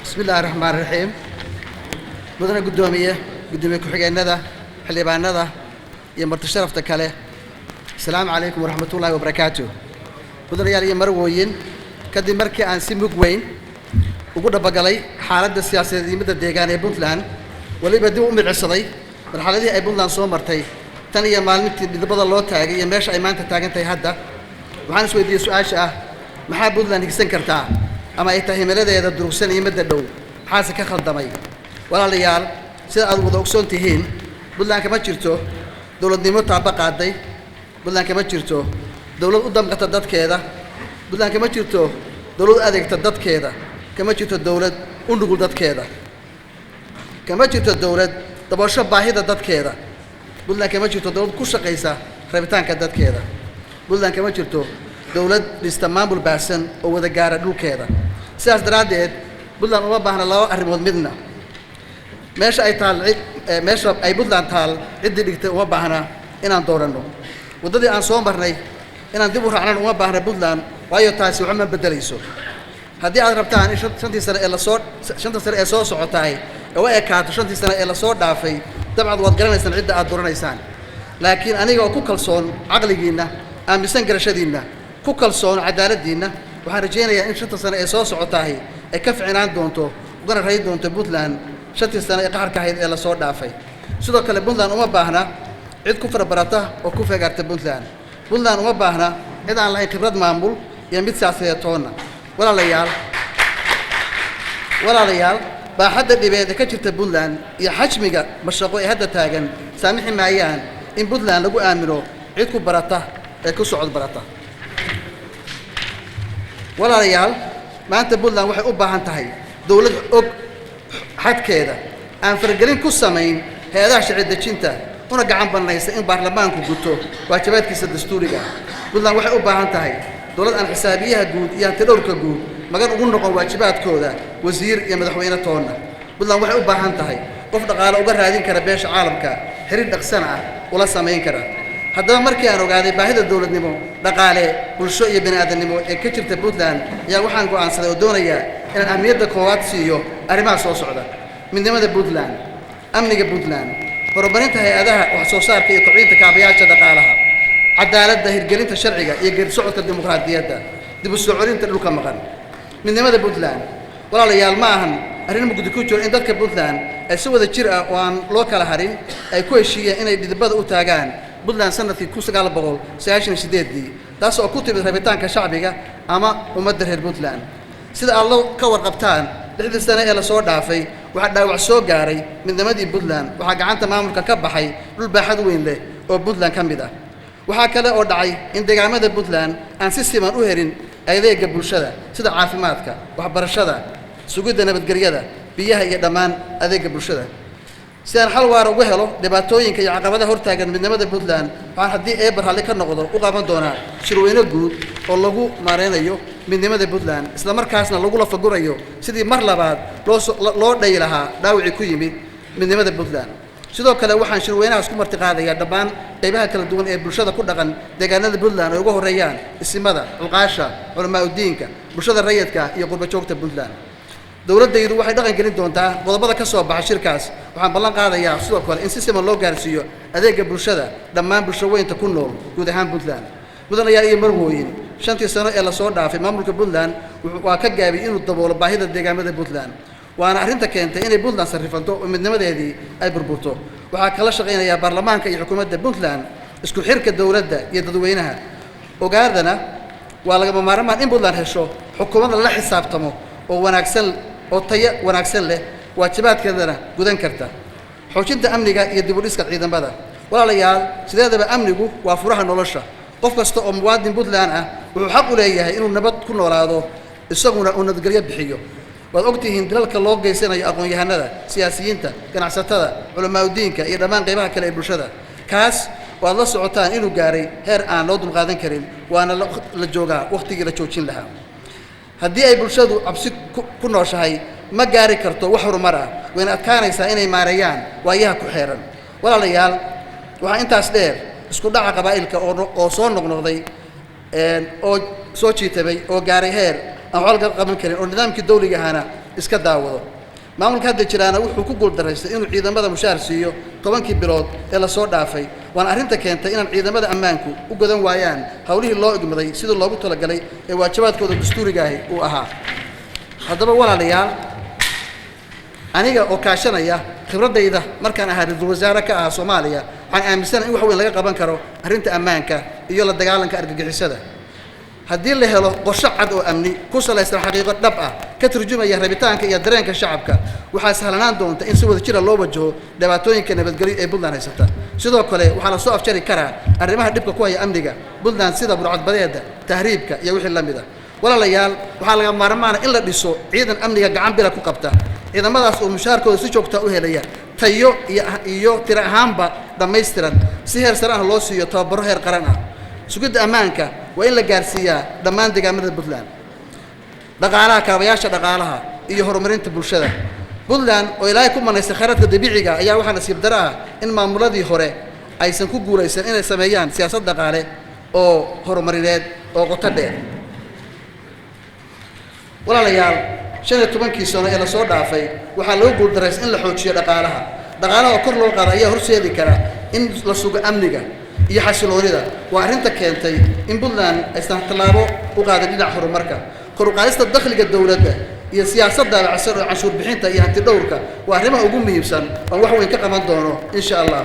بسم الله الرحمن الرحيم. مدن قدومية كحجينada xildhibaanada iyo marti sharafta kale. Assalaamu calaykum waraxmatullaahi wabarakaatuh. Mudanayaal iyo marwooyin kadib markii aan si mug weyn ugu dhabagalay xaaladda siyaasadeed deegaan ee Puntland waliba dib u micsaday marxaladii ay Puntland soo martay tan iyo maalintii midabada loo taagay iyo meesha ay maanta taagan tahay hadda waxaan is weydiiyay su'aasha ah maxaa Puntland higsan kartaa ama ay tahay himaladeeda durugsan iyo mid dhow maxaase ka khaldamay walaalayaal sida aad wada ogsoon tihiin Puntland kama jirto dawladnimo taaba qaaday Puntland kama jirto dawlad u damqata dadkeeda Puntland kama jirto dawlad adeegta dadkeeda kama jirto dawlad u nugul dadkeeda kama jirto dawlad dabasho baahida dadkeeda Puntland kama jirto dawlad ku shaqeysa rabitaanka dadkeeda Puntland kama jirto dawlad dhista maamul baasan oo wada gaara dhulkeeda sidaas daraadeed Puntland uma baahna laba arrimood midna meesha ay Puntland taal cidii dhigtay uma baahna inaan doorano wadadii aan soo marnay inaan dib u raacnaan uma baahna Puntland waayo taasi waxma bedelayso haddii aad rabtaan in shantii sano ee soo socotay oo ay kaato shantii sano ee la soo dhaafay dabcad waad garanaysaan cidda aad dooranaysaan laakiin aniga oo ku kalsoon aqligiina aaminsan garashadiina ku kalsoon cadaaladiina waxaan rajaynayaa in shantii sano ee soo socotay ay ka fiicnaan doonto ugana rayn doonto Puntland shantii sano ee qaxarka ahayd ee la soo dhaafay sidoo kale Puntland uma baahna cid ku farabarata oo ku feegaarta Puntland uma baahna cid aan lahayn khibrad maamul iyo mid siyaasadeed toona walaalayaal baaxadda dhibeed ka jirta Puntland iyo xajmiga mashaqo ee hadda taagan saamixi maayaan in Puntland lagu aamino cid ku barata ee ku socod barata walaalayaal maanta Puntland waxay u baahan tahay dawlad og xadkeeda aan fargelin ku samayn hay'adaha sharci dejinta una gacan banaysa in baarlamaanku guto waajibaadkiisa dastuuriga Puntland waxay u baahan tahay dawlad aan xisaabiyaha guud iyo antidhowrka guud magan ugu noqon waajibaadkooda wasiir iyo madaxweyne toona Puntland waxay u baahan tahay qof dhaqaale uga raadin kara beesha caalamka xiriir dhaqsan ah ula sameyn kara haddaba markii aan ogaaday baahida dawladnimo dhaqaale bulsho iyo bini'aadanimo ee ka jirta Puntland ayaa waxaan go'aansaday oo doonayaa inaan ahmiyadda koowaad siiyo arrimaha soo socda midnimada Puntland amniga Puntland horumarinta hay'adaha wax soo saarka iyo kobcinta kaabayaasha dhaqaalaha cadaaladda hirgelinta sharciga iyo geedi socodka dimuqraadiyadda dib u soo celinta dhulka maqan midnimada Puntland walaalayaal ma ahan arrin mugdi ku jiro in dadka Puntland ay si wada jir ah oo aan loo kala harin ay ku heshiiyeen inay dhidibada u taagaan Puntland sanadkii 1998 taas oo ku timid rabitaanka shacbiga ama ummadda reer Puntland sida aad ka warqabtaan lixdii sano ee la soo dhaafay waxa dhaawac soo gaaray midnimadii Puntland waxa gacanta maamulka ka baxay dhul baaxad weyn leh oo Puntland ka mid ah waxa kale oo dhacay in deegaamada Puntland aan si siman u helin adeegga bulshada sida caafimaadka waxbarashada sugidda nabadgelyada biyaha iyo dhammaan adeegga bulshada si aan xal waara ugu helo dhibaatooyinka iyo caqabadaha hortaagan midnimada Puntland waxaan haddii eebar hali ka noqdo u qaban doonaa shirweyne guud oo lagu maareynayo midnimada Puntland isla markaasna lagu la fagurayo sidii mar labaad loo dhayi lahaa dhaawicii ku yimid midnimada Puntland sidoo kale waxaan shirweynahaas ku martiqaadayaa dhammaan qaybaha kala duwan ee bulshada ku dhaqan deegaanada Puntland oo ugu horeeyaan isimada cuqaasha culamaa diinka bulshada rayidka iyo qurba joogta Puntland dawladaydu waxay dhaqan gelin doontaa qodobada ka soo baxa shirkaas waxaan ballan qaadayaa sidoo kale in si siman loo gaarsiiyo adeegga bulshada dhammaan bulshaweynta ku nool guud ahaan Puntland mudanayaal iyo marwooyin shantii sano ee la soo dhaafay maamulka Puntland waa ka gaabiyay inuu daboolo baahida deegaamada Puntland waana arrinta keentay inay Puntland sarrifanto oo midnimadeedii ay burburto waxaa kala shaqeynayaa baarlamaanka iyo xukuumadda Puntland isku xirka dawladda iyo dadweynaha ogaadana waa laga maarmaan in Puntland hesho xukuumad la xisaabtamo oo wanaagsan oo tayo wanaagsan leh waajibaadkeedana gudan karta xoojinta amniga iyo dib u dhiska ciidamada walaalayaal sideedaba amnigu waa furaha nolosha qof kasta oo muwaadin Puntland ah wuxuu xaq u leeyahay inuu nabad ku noolaado isaguna uu nabadgelyo bixiyo waad ogtihiin dalalka loo geysanayo aqoon-yahanada siyaasiyiinta ganacsatada culamaa diinka iyo dhammaan qaybaha kale ee bulshada kaas waad la socotaan inuu gaaray heer aan loo dulqaadan karin waana la joogaa waqtigii la joojin lahaa haddii ay bulshadu cabsi ku nooshahay ma gaari karto wax horumar ah wayna adkaanaysaa inay maareeyaan waayaha ku xeeran walaalayaal waxaa intaas dheer isku dhaca qabaa'ilka oo soo noqnoqday oo soo jiitabay oo gaaray heer aan xal qaban karin oo nidaamkii dawliga ahana iska daawado maamulka hadda jiraana wuxuu ku guuldareystay inuu ciidamada mushaar siiyo 10kii bilood ee la soo dhaafay waan arrinta keentay inaan ciidamada ammaanku u godan waayaan hawlihii loo igmaday sidoo loogu talagalay ee waajibaadkooda dastuuriga ah uu ahaa haddaba walaalayaal aniga oo kaashanaya khibradayda markaan ahaa ra'iisul wasaare ka ah Soomaaliya waxaan aaminsanahay in wax weyn laga qaban karo arrinta ammaanka iyo la dagaalanka argagixisada haddii la helo qorshe cad oo amni ku salaysan xaqiiqo dhab ah ka turjumaya rabitaanka iyo dareenka shacabka waxaa sahlanaan doonta in si wada jir loo wajaho dhibaatooyinka nabadgelyo ee Puntland haysata sidoo kale waxaa la soo afjari karaa arrimaha dhibka ku haya amniga Puntland sida burcadbadeeda tahriibka iyo wixii la mid ah walaalayaal waxaa laga maarmaan in la dhiso ciidan amniga gacan bila ku qabta ciidamadaas oo mushaarkooda si joogto ah u helaya tayo iyo tiro ahaanba dhammaystiran si heer sare ah loo siiyo tababaro heer qaran ah sugidda ammaanka waa in la gaarsiiyaa dhammaan deegaamada Puntland dhaqaalaha kaabayaasha dhaqaalaha iyo horumarinta bulshada Puntland oo ilaahay ku manaysay khayraadka dabiiciga ayaa waxaa nasiib daro ah in maamuladii hore aysan ku guulaysan inay sameeyaan siyaasad dhaqaale oo horumarineed oo qoto dheer walaalayaal 15kii sano ee la soo dhaafay waxaa loo guuldareystay in la xoojiyo dhaqaalaha kor loo qaado ayaa horseedi kara in la sugo amniga iyo xasiloonida waa arrinta keentay in Puntland aysan tallaabo u qaadin dhinaca horumarka kor u qaadista dakhliga dawladda iyo siyaasadda casar oo canshuur bixinta iyo hanti dhowrka waa arrimaha ugu muhiimsan oo wax weyn ka qaban doono insha Allah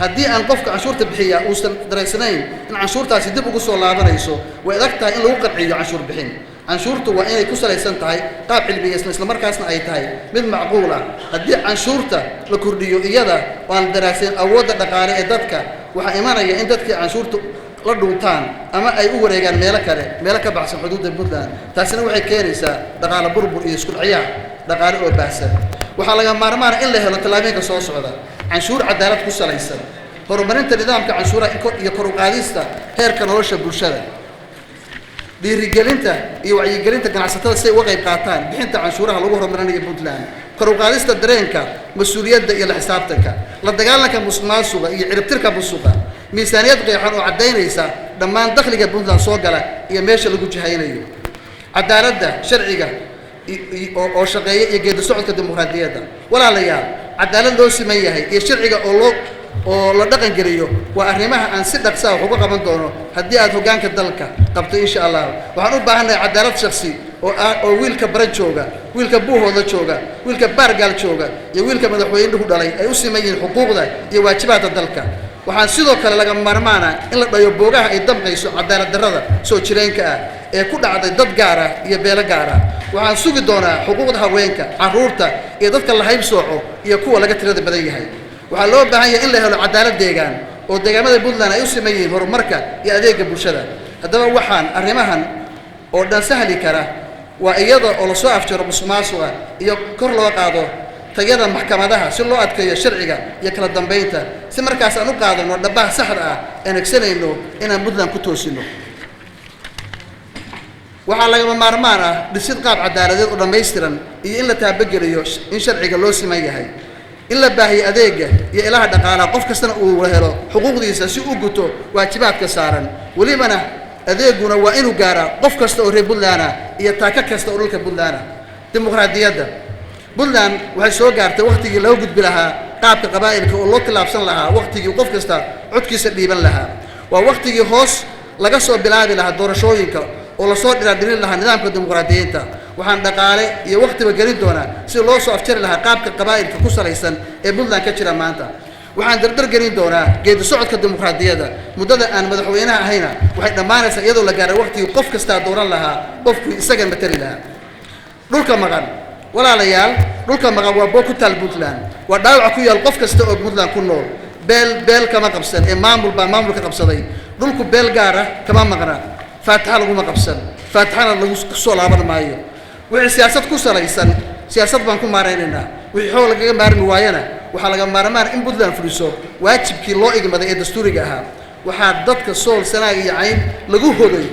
haddii aan qofka canshuurta bixiya uusan dareysanayn in canshuurtaasi dib ugu soo laabanayso way adag tahay in lagu qanciyo canshuur bixin canshuurtu waa inay ku salaysan tahay qaab cilmiyeysan isla markaasna ay tahay mid macquul ah haddii canshuurta la kordhiyo iyada waan daraasin awoodda dhaqaale ee dadka waxa imanaya in dadkii canshuurtu la dhuuntaan ama ay u wareegaan meelo ka baxsan xuduudda Puntland taasina waxay keenaysaa dhaqaale burbur iyo isku dhacyaan dhaqaale oo baahsan waxaa laga maarmaan in la helo tallaabooyinka soo socda canshuur cadaalad ku salaysan horumarinta nidaamka canshuuraha iyo kor u qaadista heerka nolosha bulshada dhiirigelinta iyo wacyigelinta ganacsatada si ay uga qayb qaataan bixinta canshuuraha lagu horumarinayo Puntland kor u qaadista dareenka mas'uuliyadda iyo la xisaabtanka la dagaalanka musuqmaasuqa iyo ciribtirka musuqa miisaaniyad qeexan oo cadeynaysa dhammaan dakhliga Puntland soo gala iyo meesha lagu jihaynayo cadaaladda sharciga oo shaqeeya iyo geedi socodka dimuqraadiyadda walaalayaal cadaalad loo siman yahay iyo sharciga oo la dhaqan geliyo waa arrimaha aan si dhaqso ah uga qaban doono haddii aad hoggaanka dalka qabto insha Allah waxaan u baahanahay cadaalad shakhsi oo wiilka baran jooga wiilka buuhooda jooga wiilka baargaal jooga iyo wiilka madaxweynuhu dhalay ay u siman yihiin xuquuqda iyo waajibaadka dalka waxaan sidoo kale laga maarmaana in la dhayo boogaha ay damqayso cadaalad darrada soo jireenka ah ee ku dhacday dad gaar ah iyo beelo gaar ah waxaan sugi doonaa xuquuqda haweenka carruurta iyo dadka la hayb sooco iyo kuwa laga tirada badan yahay waxaa loo baahan yahay in la helo cadaalad deegaan oo deegaamada Puntland ay u siman yihiin horumarka iyo adeegga bulshada haddaba waxaan arrimahan oo dhan sahli kara waa iyada oo la soo afjaro musuqmaasuqa iyo kor loo qaado tayada maxkamadaha si loo adkeeyo sharciga iyo kala dambeynta si markaas aan u qaadano dhabaha saxda ah ee nagsanayno inaan Puntland ku toosino waxaa laga maarmaan ah dhisid qaab cadaaladeed oo dhammaystiran iyo in la taabageliyo in sharciga loo siman yahay in la baahiyo adeegga iyo ilaha dhaqaalaha qof kastana uu helo xuquuqdiisa si uu guto waajibaadka saaran welibana adeeguna waa inuu gaaraa qof kasta oo reer Puntland ah iyo taaka kasta oo dhulka Puntland ah dimuqraadiyadda Puntland waxay soo gaartay waqtigii lagu gudbi lahaa qaabka qabaa'ilka oo loo tilaabsan lahaa waqtigii qof kasta codkiisa dhiiban lahaa waa waqtigii hoos laga soo bilaabi lahaa doorashooyinka oo la soo dhiraadhirin lahaa nidaamka dimuqraadiyiinta waxaan dhaqaale iyo waqtiba gelin doonaa si loo soo afjari lahaa qaabka qabaa'ilka ku salaysan ee Puntland ka jira maanta waxaan dardar gelin doonaa geedi socodka dimuqraadiyadda muddada aan madaxweynaha ahayna waxay dhammaanaysaa iyadoo la gaaray waqtigii qof kasta dooran lahaa qofku isaga matali lahaa dhulka maqan walaalayaal dhulka maqan waa boo ku taal Puntland waa dhaawac ku yaal qof kasta oo Puntland ku nool beel kama qabsan ee maamulka qabsaday dhulku beel gaar ah kama maqna faataxa laguma qabsan faataxana lagu soo laaban maayo wixii siyaasad ku salaysan siyaasad baan ku maaraynaynaa wixii xoog lagaga maarmi waayana waxaa laga maarmaan in Puntland fuliso waajibkii loo igmaday ee dastuuriga ahaa waxaa dadka sool sanaag iyo cayn lagu hoday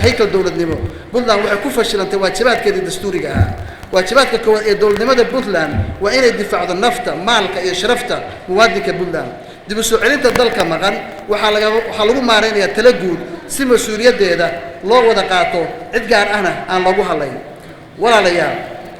haykal dowladnimo Puntland waxay ku fashilantay waajibaadkeedii dastuuriga ahaa waajibaadka koowaad ee dowladnimada Puntland waa inay difaacdo nafta maalka iyo sharafta muwaadinka Puntland dib u soo celinta dalka maqan waxaa lagu maaraynayaa tala guud si mas'uuliyaddeeda loo wada qaato cid gaar ahna aan lagu halayn ولا ليال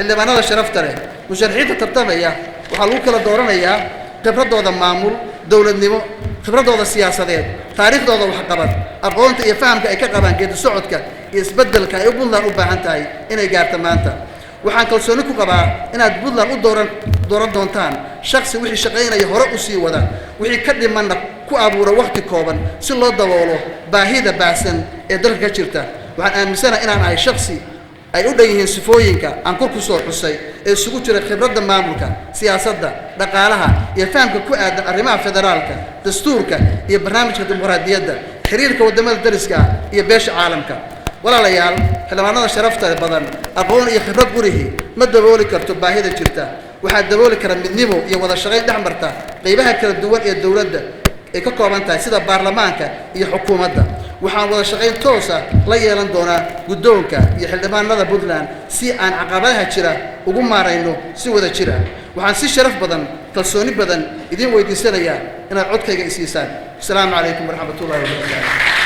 اللي ما نضل شرفت له مشارحين ترتمية وحلوك لا دورانية خبرة هذا معمول دولة نمو خبرة هذا السياسة تاريخ هذا وحقبات أقول أنت يفهم كأكبر جد سعودك يسبدل كيبون لا أبى عنتاي إن يجارت ما أنت وحن كلسونك كبا إن تبود لا دوران دونتان شخص وحي شقينا يهرق وسي وذا وحي كدم من كو أبو وقت كوبا سلوا دوله باهيدا باسن يدرك كشرته وحن أمسنا إن أنا شخصي ay u dhan yihiin sifooyinka aan kor ku soo xusay ee isugu jira khibradda maamulka siyaasadda dhaqaalaha iyo fahamka ku aadan arrimaha federaalka dastuurka iyo barnaamijka dimuqraadiyadda xiriirka wadamada dariska iyo beesha caalamka walaalayaal xildhibaanada sharafta badan aqoon iyo khibrad gurihi ma dabooli karto baahida jirta waxaa dabooli kara midnimo iyo wada shaqayn dhexmarta qaybaha kala duwan ee dowladda ay ka kooban tahay sida baarlamaanka iyo xukuumadda waxaan wada shaqayn toos ah la yeelan doonaa guddoonka iyo xildhibaanada Puntland si aan caqabadaha jira ugu maarayno si wada jira waxaan si sharaf badan kalsooni badan idin weydiisanayaa inaad codkayga isiisaan assalaamu calaykum waraxmatullaahi wabarakaatuh